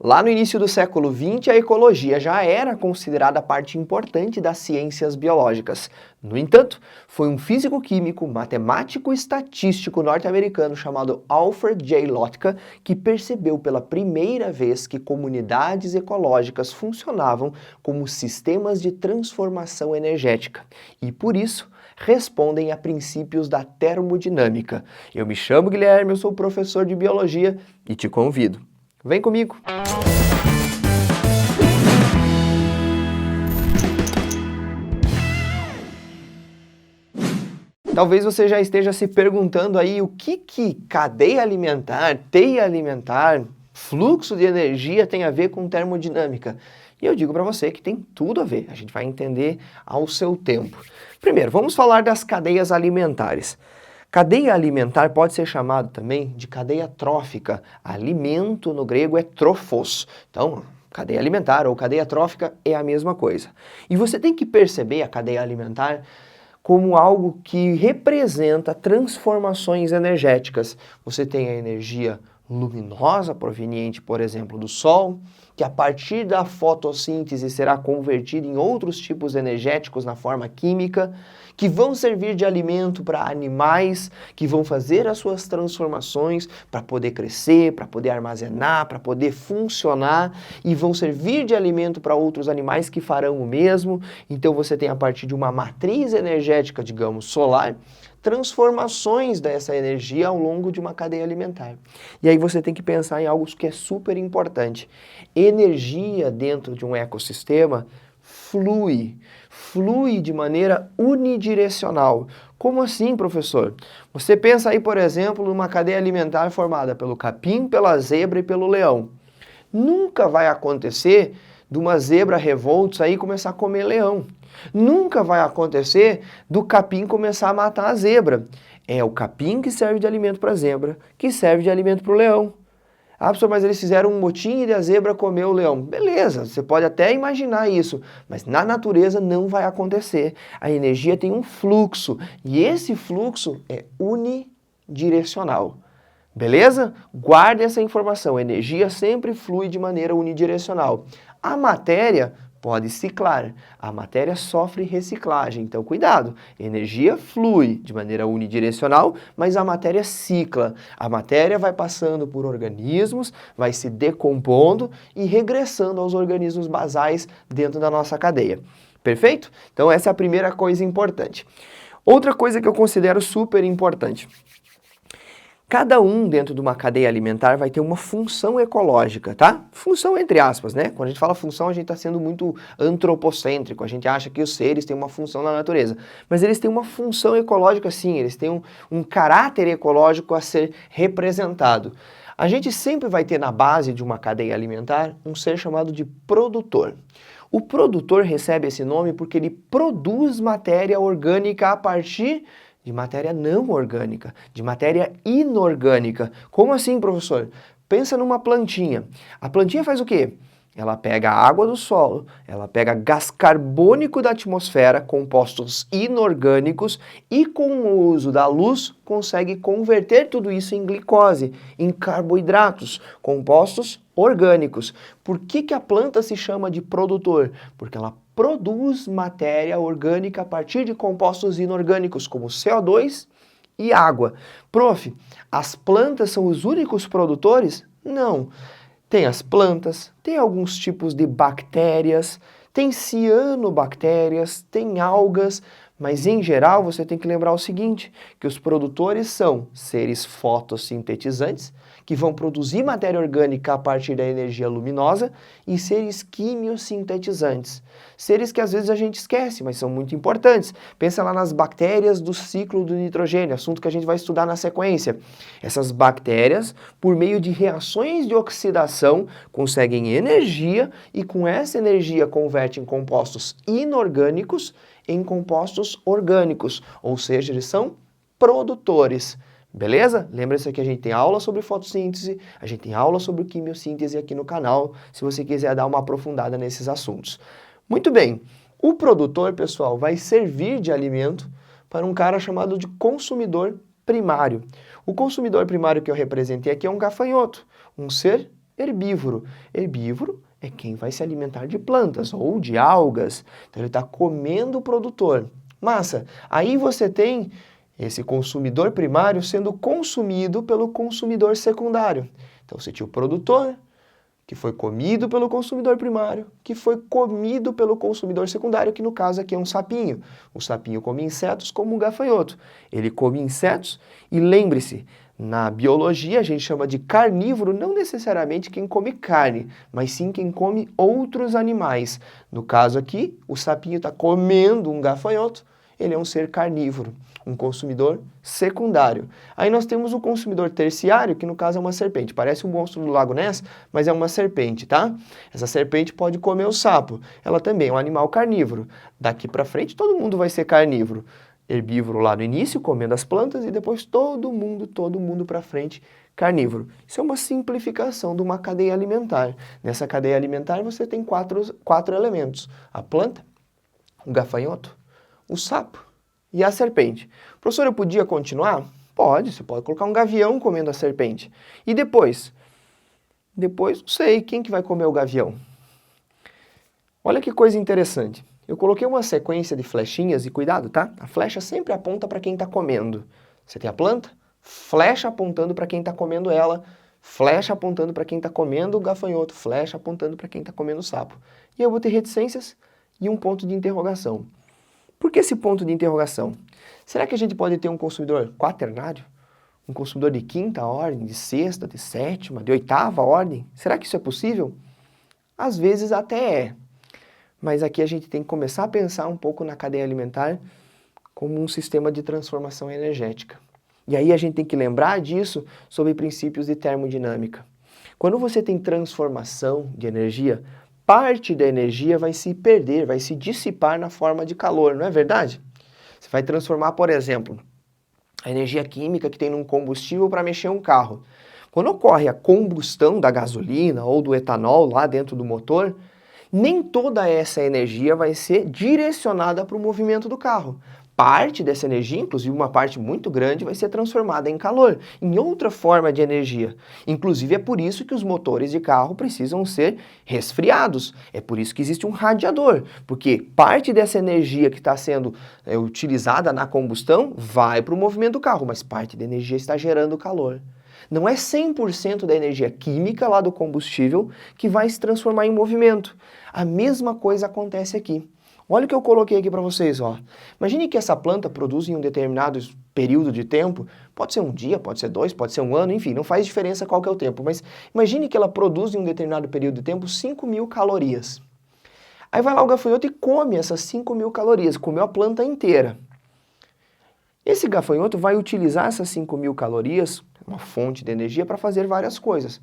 Lá no início do século XX, a ecologia já era considerada parte importante das ciências biológicas. No entanto, foi um físico-químico, matemático e estatístico norte-americano chamado Alfred J. Lotka que percebeu pela primeira vez que comunidades ecológicas funcionavam como sistemas de transformação energética e, por isso, respondem a princípios da termodinâmica. Eu me chamo Guilherme, eu sou professor de biologia e te convido. Vem comigo! Talvez você já esteja se perguntando aí o que cadeia alimentar, teia alimentar, fluxo de energia tem a ver com termodinâmica. E eu digo para você que tem tudo a ver, a gente vai entender ao seu tempo. Primeiro, vamos falar das cadeias alimentares. Cadeia alimentar pode ser chamado também de cadeia trófica. Alimento no grego é trofos. Então, cadeia alimentar ou cadeia trófica é a mesma coisa. E você tem que perceber a cadeia alimentar como algo que representa transformações energéticas. Você tem a energia luminosa proveniente, por exemplo, do Sol, que a partir da fotossíntese será convertida em outros tipos energéticos na forma química, que vão servir de alimento para animais, que vão fazer as suas transformações para poder crescer, para poder armazenar, para poder funcionar, e vão servir de alimento para outros animais que farão o mesmo. Então você tem a partir de uma matriz energética, digamos, solar, transformações dessa energia ao longo de uma cadeia alimentar. E aí você tem que pensar em algo que é super importante. Energia dentro de um ecossistema flui de maneira unidirecional. Como assim, professor? Você pensa aí, por exemplo, numa cadeia alimentar formada pelo capim, pela zebra e pelo leão. Nunca vai acontecer de uma zebra revolta aí começar a comer leão. Nunca vai acontecer do capim começar a matar a zebra. É o capim que serve de alimento para a zebra, que serve de alimento para o leão. Ah, professor, mas eles fizeram um motim e a zebra comeu o leão. Beleza, você pode até imaginar isso, mas na natureza não vai acontecer. A energia tem um fluxo e esse fluxo é unidirecional. Beleza? Guarde essa informação. A energia sempre flui de maneira unidirecional. A matéria pode ciclar. A matéria sofre reciclagem. Então, cuidado. Energia flui de maneira unidirecional, mas a matéria cicla. A matéria vai passando por organismos, vai se decompondo e regressando aos organismos basais dentro da nossa cadeia. Perfeito? Então, essa é a primeira coisa importante. Outra coisa que eu considero super importante. Cada um dentro de uma cadeia alimentar vai ter uma função ecológica, tá? Função entre aspas, né? Quando a gente fala função, a gente está sendo muito antropocêntrico, a gente acha que os seres têm uma função na natureza. Mas eles têm uma função ecológica sim, eles têm um caráter ecológico a ser representado. A gente sempre vai ter na base de uma cadeia alimentar um ser chamado de produtor. O produtor recebe esse nome porque ele produz matéria orgânica a partir de matéria não orgânica, de matéria inorgânica. Como assim, professor? Pensa numa plantinha. A plantinha faz o quê? Ela pega a água do solo, ela pega gás carbônico da atmosfera, compostos inorgânicos, e com o uso da luz consegue converter tudo isso em glicose, em carboidratos, compostos orgânicos. Por que a planta se chama de produtor? Porque ela produz matéria orgânica a partir de compostos inorgânicos, como CO2 e água. Prof, as plantas são os únicos produtores? Não. Tem as plantas, tem alguns tipos de bactérias, tem cianobactérias, tem algas, mas em geral você tem que lembrar o seguinte, que os produtores são seres fotossintetizantes, que vão produzir matéria orgânica a partir da energia luminosa, e seres quimiosintetizantes. Seres que às vezes a gente esquece, mas são muito importantes. Pensa lá nas bactérias do ciclo do nitrogênio, assunto que a gente vai estudar na sequência. Essas bactérias, por meio de reações de oxidação, conseguem energia e com essa energia convertem compostos inorgânicos em compostos orgânicos, ou seja, eles são produtores. Beleza? Lembra-se que a gente tem aula sobre fotossíntese, a gente tem aula sobre quimiossíntese aqui no canal, se você quiser dar uma aprofundada nesses assuntos. Muito bem, o produtor, pessoal, vai servir de alimento para um cara chamado de consumidor primário. O consumidor primário que eu representei aqui é um gafanhoto, um ser Herbívoro. Herbívoro é quem vai se alimentar de plantas ou de algas. Então ele está comendo o produtor. Massa, aí você tem esse consumidor primário sendo consumido pelo consumidor secundário. Então você tinha o produtor, que foi comido pelo consumidor primário, que foi comido pelo consumidor secundário, que no caso aqui é um sapinho. O sapinho come insetos como um gafanhoto. Ele come insetos e lembre-se, na biologia a gente chama de carnívoro não necessariamente quem come carne, mas sim quem come outros animais. No caso aqui, o sapinho está comendo um gafanhoto, ele é um ser carnívoro, um consumidor secundário. Aí nós temos o consumidor terciário, que no caso é uma serpente. Parece um monstro do Lago Ness, mas é uma serpente, tá? Essa serpente pode comer o sapo. Ela também é um animal carnívoro. Daqui para frente todo mundo vai ser carnívoro. Herbívoro lá no início, comendo as plantas, e depois todo mundo para frente carnívoro. Isso é uma simplificação de uma cadeia alimentar. Nessa cadeia alimentar você tem quatro elementos. A planta, o gafanhoto, o sapo e a serpente. Professor, eu podia continuar? Pode, você pode colocar um gavião comendo a serpente. E depois? Depois, não sei, quem que vai comer o gavião? Olha que coisa interessante. Eu coloquei uma sequência de flechinhas e cuidado, tá? A flecha sempre aponta para quem está comendo. Você tem a planta, flecha apontando para quem está comendo ela, flecha apontando para quem está comendo o gafanhoto, flecha apontando para quem está comendo o sapo. E eu vou ter reticências e um ponto de interrogação. Por que esse ponto de interrogação? Será que a gente pode ter um consumidor quaternário? Um consumidor de quinta ordem, de sexta, de sétima, de oitava ordem? Será que isso é possível? Às vezes até é. Mas aqui a gente tem que começar a pensar um pouco na cadeia alimentar como um sistema de transformação energética. E aí a gente tem que lembrar disso sobre princípios de termodinâmica. Quando você tem transformação de energia, parte da energia vai se perder, vai se dissipar na forma de calor, não é verdade? Você vai transformar, por exemplo, a energia química que tem num combustível para mexer um carro. Quando ocorre a combustão da gasolina ou do etanol lá dentro do motor, nem toda essa energia vai ser direcionada para o movimento do carro. Parte dessa energia, inclusive uma parte muito grande, vai ser transformada em calor, em outra forma de energia. Inclusive é por isso que os motores de carro precisam ser resfriados. É por isso que existe um radiador, porque parte dessa energia que está sendo utilizada na combustão vai para o movimento do carro, mas parte da energia está gerando calor. Não é 100% da energia química lá do combustível que vai se transformar em movimento. A mesma coisa acontece aqui. Olha o que eu coloquei aqui para vocês, ó. Imagine que essa planta produz em um determinado período de tempo, pode ser um dia, pode ser 2, pode ser um ano, enfim, não faz diferença qual que é o tempo, mas imagine que ela produz em um determinado período de tempo 5.000 calorias. Aí vai lá o gafanhoto e come essas 5.000 calorias, comeu a planta inteira. Esse gafanhoto vai utilizar essas 5.000 calorias, uma fonte de energia, para fazer várias coisas.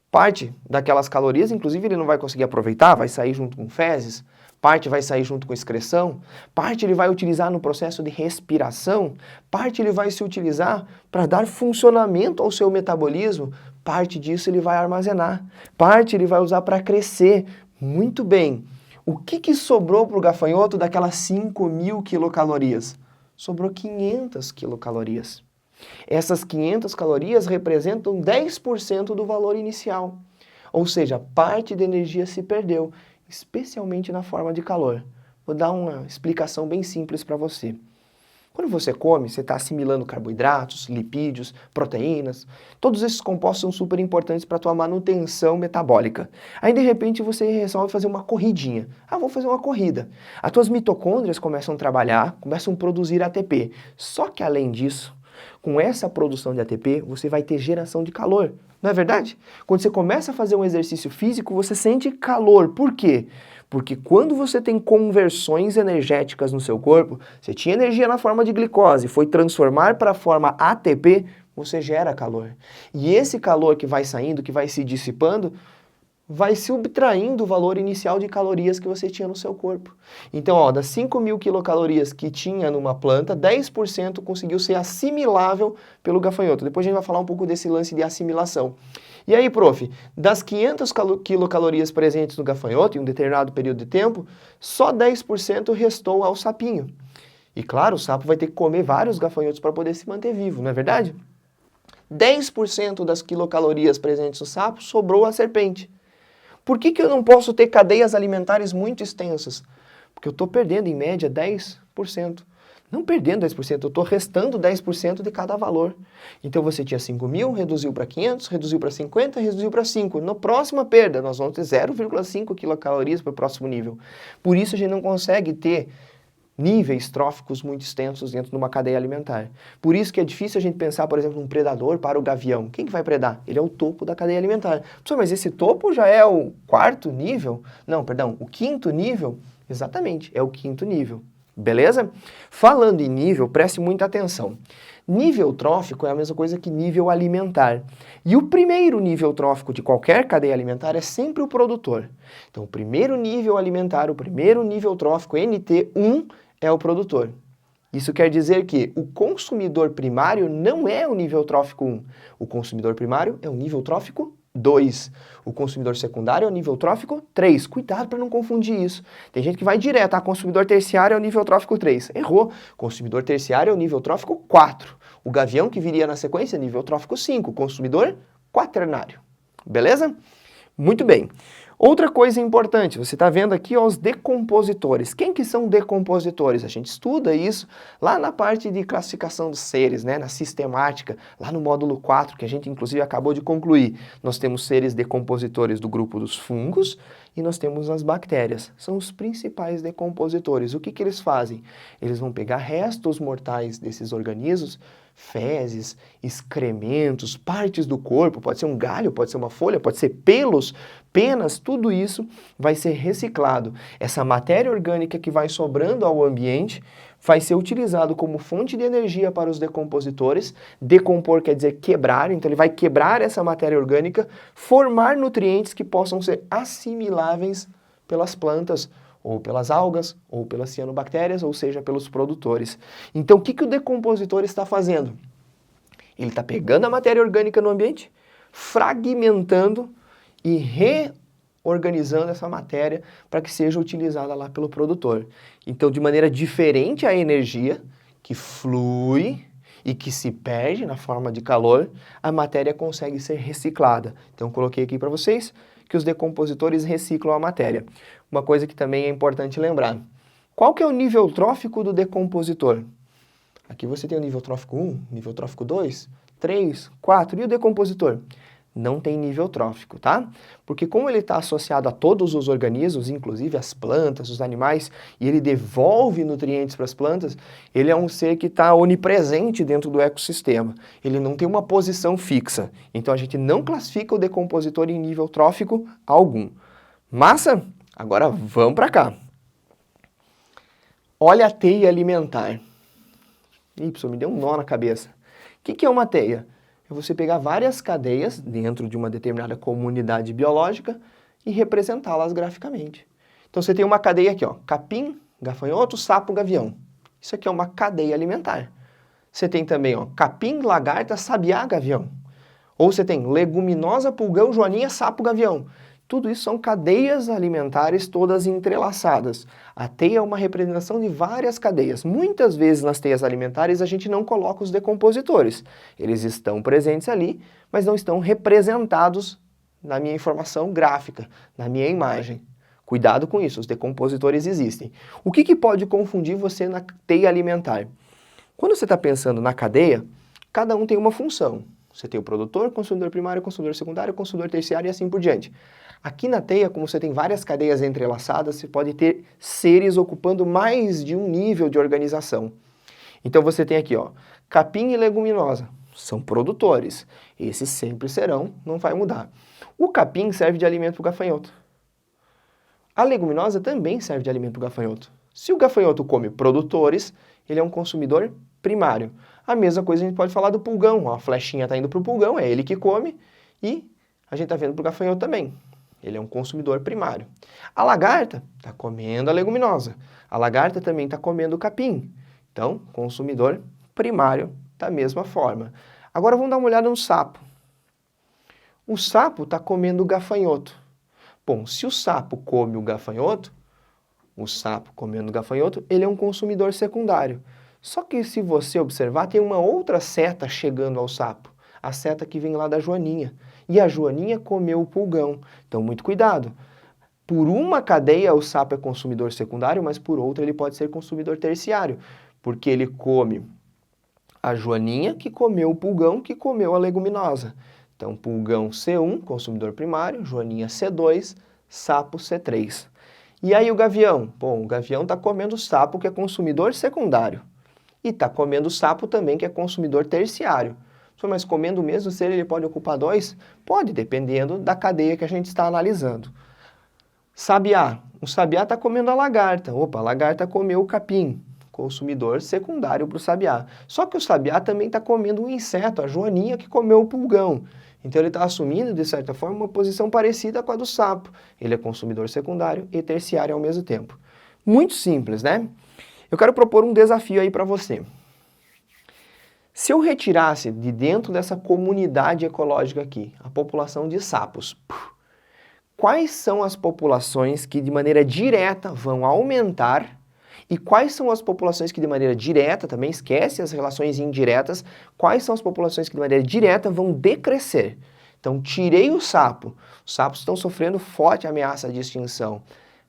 Parte daquelas calorias, inclusive, ele não vai conseguir aproveitar, vai sair junto com fezes, parte vai sair junto com excreção, parte ele vai utilizar no processo de respiração, parte ele vai se utilizar para dar funcionamento ao seu metabolismo, parte disso ele vai armazenar, parte ele vai usar para crescer. Muito bem. O que sobrou para o gafanhoto daquelas 5.000 quilocalorias? Sobrou 500 quilocalorias. Essas 500 calorias representam 10% do valor inicial. Ou seja, parte da energia se perdeu, especialmente na forma de calor. Vou dar uma explicação bem simples para você. Quando você come, você está assimilando carboidratos, lipídios, proteínas. Todos esses compostos são super importantes para a tua manutenção metabólica. Aí, de repente, você resolve fazer uma corridinha. Ah, vou fazer uma corrida. As tuas mitocôndrias começam a trabalhar, começam a produzir ATP. Só que, além disso, com essa produção de ATP, você vai ter geração de calor. Não é verdade? Quando você começa a fazer um exercício físico, você sente calor. Por quê? Porque quando você tem conversões energéticas no seu corpo, você tinha energia na forma de glicose, foi transformar para a forma ATP, você gera calor. E esse calor que vai saindo, que vai se dissipando, vai subtraindo o valor inicial de calorias que você tinha no seu corpo. Então, ó, das 5.000 quilocalorias que tinha numa planta, 10% conseguiu ser assimilável pelo gafanhoto. Depois a gente vai falar um pouco desse lance de assimilação. E aí, prof, das 500 quilocalorias presentes no gafanhoto em um determinado período de tempo, só 10% restou ao sapinho. E claro, o sapo vai ter que comer vários gafanhotos para poder se manter vivo, não é verdade? 10% das quilocalorias presentes no sapo sobrou à serpente. Por que eu não posso ter cadeias alimentares muito extensas? Porque eu estou perdendo, em média, 10%. Não perdendo 10%, eu estou restando 10% de cada valor. Então você tinha 5.000, reduziu para 500, reduziu para 50, reduziu para 5. Na próxima perda, nós vamos ter 0,5 quilocalorias para o próximo nível. Por isso a gente não consegue ter níveis tróficos muito extensos dentro de uma cadeia alimentar. Por isso que é difícil a gente pensar, por exemplo, num predador para o gavião. Quem que vai predar? Ele é o topo da cadeia alimentar. Professor, mas esse topo já é o quarto nível? Não, perdão, o quinto nível? Exatamente, é o quinto nível. Beleza? Falando em nível, preste muita atenção. Nível trófico é a mesma coisa que nível alimentar. E o primeiro nível trófico de qualquer cadeia alimentar é sempre o produtor. Então, o primeiro nível alimentar, o primeiro nível trófico, NT1, é o produtor. Isso quer dizer que o consumidor primário não é o nível trófico 1. O consumidor primário é o nível trófico 2. O consumidor secundário é o nível trófico 3. Cuidado para não confundir isso. Tem gente que vai direto, consumidor terciário é o nível trófico 3. Errou. Consumidor terciário é o nível trófico 4. O gavião que viria na sequência é nível trófico 5. Consumidor quaternário. Beleza? Muito bem. Outra coisa importante, você está vendo aqui os decompositores. Quem que são decompositores? A gente estuda isso lá na parte de classificação dos seres, né? Na sistemática, lá no módulo 4, que a gente inclusive acabou de concluir. Nós temos seres decompositores do grupo dos fungos e nós temos as bactérias. São os principais decompositores. O que que eles fazem? Eles vão pegar restos mortais desses organismos, fezes, excrementos, partes do corpo, pode ser um galho, pode ser uma folha, pode ser pelos, penas, tudo isso vai ser reciclado. Essa matéria orgânica que vai sobrando ao ambiente vai ser utilizado como fonte de energia para os decompositores. Decompor quer dizer quebrar, então ele vai quebrar essa matéria orgânica, formar nutrientes que possam ser assimiláveis pelas plantas, ou pelas algas, ou pelas cianobactérias, ou seja, pelos produtores. Então, o que o decompositor está fazendo? Ele está pegando a matéria orgânica no ambiente, fragmentando e reorganizando essa matéria para que seja utilizada lá pelo produtor. Então, de maneira diferente a energia que flui e que se perde na forma de calor, a matéria consegue ser reciclada. Então, coloquei aqui para vocês que os decompositores reciclam a matéria. Uma coisa que também é importante lembrar. Qual que é o nível trófico do decompositor? Aqui você tem o nível trófico 1, nível trófico 2, 3, 4. E o decompositor? Não tem nível trófico, tá? Porque como ele está associado a todos os organismos, inclusive as plantas, os animais, e ele devolve nutrientes para as plantas, ele é um ser que está onipresente dentro do ecossistema. Ele não tem uma posição fixa. Então a gente não classifica o decompositor em nível trófico algum. Massa? Agora vamos para cá. Olha a teia alimentar. Ih, professor, me deu um nó na cabeça. O que é uma teia? É você pegar várias cadeias dentro de uma determinada comunidade biológica e representá-las graficamente. Então você tem uma cadeia aqui, ó, capim, gafanhoto, sapo, gavião. Isso aqui é uma cadeia alimentar. Você tem também, ó, capim, lagarta, sabiá, gavião. Ou você tem leguminosa, pulgão, joaninha, sapo, gavião. Tudo isso são cadeias alimentares todas entrelaçadas. A teia é uma representação de várias cadeias. Muitas vezes nas teias alimentares a gente não coloca os decompositores. Eles estão presentes ali, mas não estão representados na minha informação gráfica, na minha imagem. Cuidado com isso, os decompositores existem. O que pode confundir você na teia alimentar? Quando você está pensando na cadeia, cada um tem uma função. Você tem o produtor, consumidor primário, consumidor secundário, consumidor terciário e assim por diante. Aqui na teia, como você tem várias cadeias entrelaçadas, você pode ter seres ocupando mais de um nível de organização. Então você tem aqui, ó, capim e leguminosa, são produtores. Esses sempre serão, não vai mudar. O capim serve de alimento para o gafanhoto. A leguminosa também serve de alimento para o gafanhoto. Se o gafanhoto come produtores, ele é um consumidor primário. A mesma coisa a gente pode falar do pulgão. Ó, a flechinha está indo para o pulgão, é ele que come, e a gente está vendo para o gafanhoto também. Ele é um consumidor primário. A lagarta está comendo a leguminosa. A lagarta também está comendo o capim. Então, consumidor primário da mesma forma. Agora vamos dar uma olhada no sapo. O sapo está comendo o gafanhoto. Bom, se o sapo come o sapo comendo o gafanhoto, ele é um consumidor secundário. Só que se você observar, tem uma outra seta chegando ao sapo. a seta que vem lá da joaninha. E a joaninha comeu o pulgão. Então, muito cuidado. Por uma cadeia, o sapo é consumidor secundário, mas por outra ele pode ser consumidor terciário, porque ele come a joaninha que comeu o pulgão que comeu a leguminosa. Então, pulgão C1, consumidor primário, joaninha C2, sapo C3. E aí o gavião? Bom, o gavião está comendo sapo que é consumidor secundário. E está comendo sapo também que é consumidor terciário. Mas comendo o mesmo ser, ele pode ocupar dois? Pode, dependendo da cadeia que a gente está analisando. Sabiá. O sabiá está comendo a lagarta. Opa, a lagarta comeu o capim. Consumidor secundário para o sabiá. Só que o sabiá também está comendo um inseto, a joaninha que comeu o pulgão. Então ele está assumindo, de certa forma, uma posição parecida com a do sapo. Ele é consumidor secundário e terciário ao mesmo tempo. Muito simples, né? Eu quero propor um desafio aí para você. Se eu retirasse de dentro dessa comunidade ecológica aqui, a população de sapos, quais são as populações que de maneira direta vão aumentar e quais são as populações que de maneira direta, também esquece as relações indiretas, quais são as populações que de maneira direta vão decrescer? Então, tirei o sapo. Os sapos estão sofrendo forte ameaça de extinção.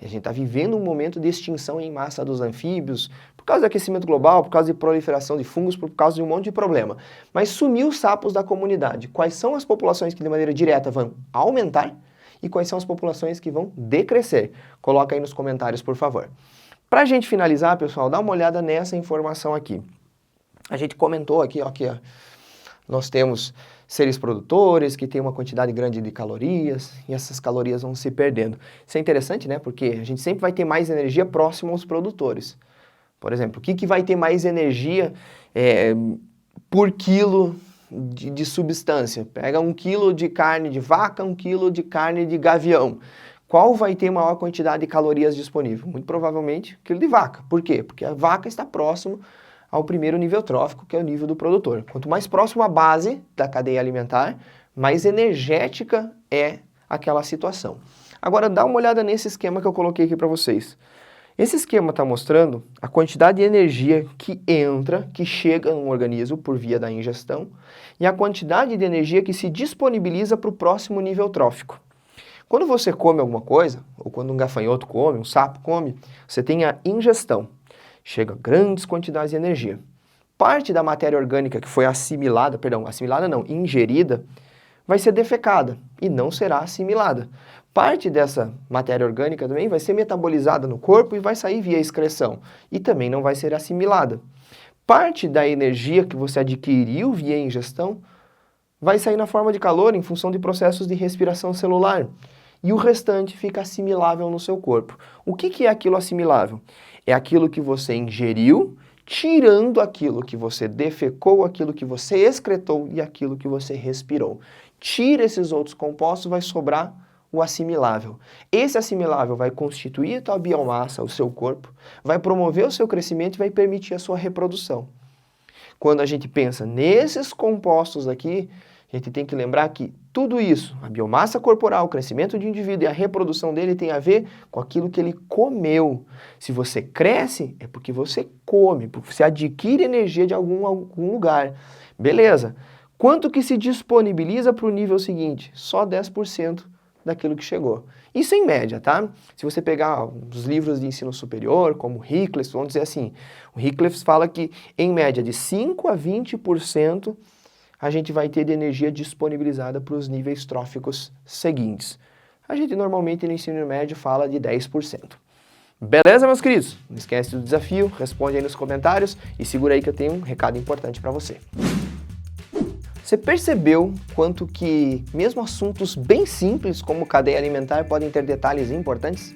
A gente está vivendo um momento de extinção em massa dos anfíbios, por causa do aquecimento global, por causa de proliferação de fungos, por causa de um monte de problema. Mas sumiu os sapos da comunidade. Quais são as populações que de maneira direta vão aumentar e quais são as populações que vão decrescer? Coloca aí nos comentários, por favor. Para a gente finalizar, pessoal, dá uma olhada nessa informação aqui. A gente comentou aqui, ó, que nós temos seres produtores que têm uma quantidade grande de calorias e essas calorias vão se perdendo. Isso é interessante, né? Porque a gente sempre vai ter mais energia próximo aos produtores. Por exemplo, o que vai ter mais energia por quilo de substância? Pega 1 quilo de carne de vaca, 1 quilo de carne de gavião. Qual vai ter maior quantidade de calorias disponível? Muito provavelmente quilo de vaca. Por quê? Porque a vaca está próximo ao primeiro nível trófico, que é o nível do produtor. Quanto mais próximo à base da cadeia alimentar, mais energética é aquela situação. Agora dá uma olhada nesse esquema que eu coloquei aqui para vocês. Esse esquema está mostrando a quantidade de energia que entra, que chega no organismo por via da ingestão, e a quantidade de energia que se disponibiliza para o próximo nível trófico. Quando você come alguma coisa, ou quando um gafanhoto come, um sapo come, você tem a ingestão. Chega grandes quantidades de energia. Parte da matéria orgânica que foi ingerida, vai ser defecada e não será assimilada. Parte dessa matéria orgânica também vai ser metabolizada no corpo e vai sair via excreção e também não vai ser assimilada. Parte da energia que você adquiriu via ingestão vai sair na forma de calor em função de processos de respiração celular. E o restante fica assimilável no seu corpo. O que é aquilo assimilável? É aquilo que você ingeriu, tirando aquilo que você defecou, aquilo que você excretou e aquilo que você respirou. Tira esses outros compostos, vai sobrar o assimilável. Esse assimilável vai constituir a tua biomassa, o seu corpo, vai promover o seu crescimento e vai permitir a sua reprodução. Quando a gente pensa nesses compostos aqui, a gente tem que lembrar que tudo isso, a biomassa corporal, o crescimento de indivíduo e a reprodução dele tem a ver com aquilo que ele comeu. Se você cresce, é porque você come, porque você adquire energia de algum lugar. Beleza. Quanto que se disponibiliza para o nível seguinte? Só 10% daquilo que chegou. Isso em média, tá? Se você pegar os livros de ensino superior, como o Hickles, vamos dizer assim, o Hickles fala que em média de 5 a 20% a gente vai ter de energia disponibilizada para os níveis tróficos seguintes. A gente normalmente no ensino médio fala de 10%. Beleza, meus queridos? Não esquece do desafio, responde aí nos comentários e segura aí que eu tenho um recado importante para você. Você percebeu quanto que mesmo assuntos bem simples como cadeia alimentar podem ter detalhes importantes?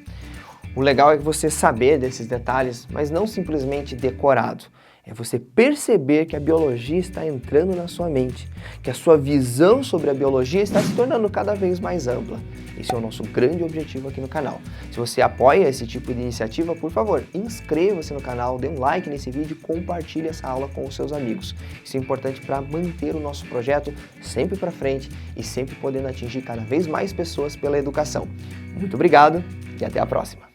O legal é você saber desses detalhes, mas não simplesmente decorado. É você perceber que a biologia está entrando na sua mente, que a sua visão sobre a biologia está se tornando cada vez mais ampla. Esse é o nosso grande objetivo aqui no canal. Se você apoia esse tipo de iniciativa, por favor, inscreva-se no canal, dê um like nesse vídeo e compartilhe essa aula com os seus amigos. Isso é importante para manter o nosso projeto sempre para frente e sempre podendo atingir cada vez mais pessoas pela educação. Muito obrigado e até a próxima!